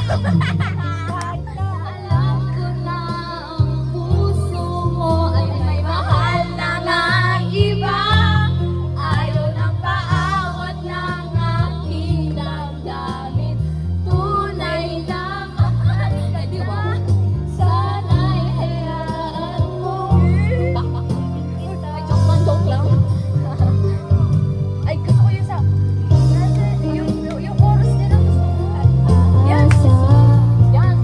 Alam ko na ang puso mo ay may mahal na ngang iba. Ayaw ng paawat ng aking damdamin. Tunay na mahal ka, di ba? Sana'y hayaan mo. Ay, joke lang. Ay, gusto ko yun sa... Yung chorus nila gusto ko. Yan. Yan.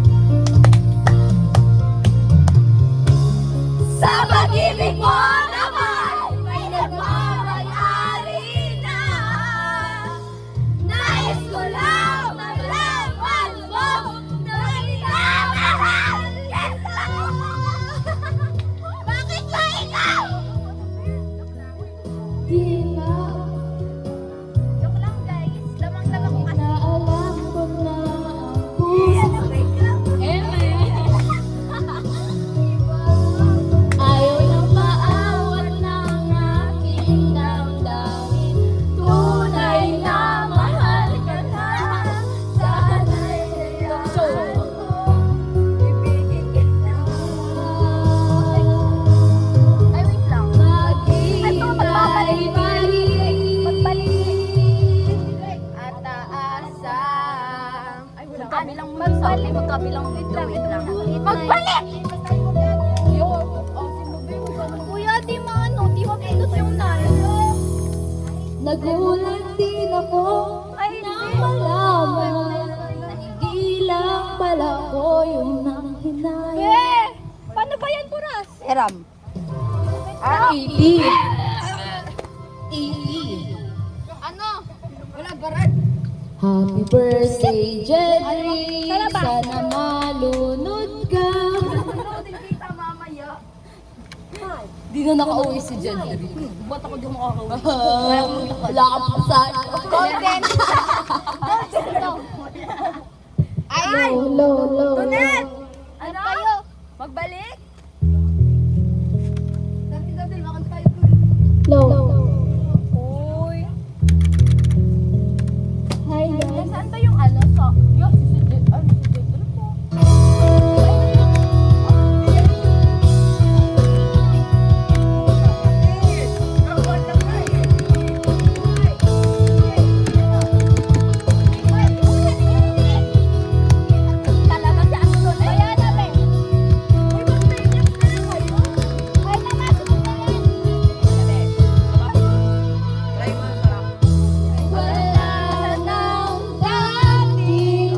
Sa pag-ibig mo naman, may nagmamayari na. Nais ko lang malaman mo na minamahal kita. Bakit ba ikaw? Di ba? Joke lang guys. Lamang-lamang ko kasi. Alam ko na ang puso. Ayaw nang maawat ng aking damdamin. Tunay na mahal ka na. Sana'y hayaan mo. Ibigin kita. Ay, wait lang. Magbalik at aasang magkabilang wait lang. Magbalik! Kuya, di mapindot yung nalo. Nagulat din ako na malaman na hindi lang pala ko yung nanghinayang. Paano ba yan, Buras? Eram. Ili. Ano? Wala barat. Happy birthday, Jerry! Sana malunod ka! Kita mamaya. Di na nakauwi si Jerry. Ba't ako di makakauwi? Wala kang pasan. Golden. Ay! Low. Tunet! Ano kayo? Magbalik?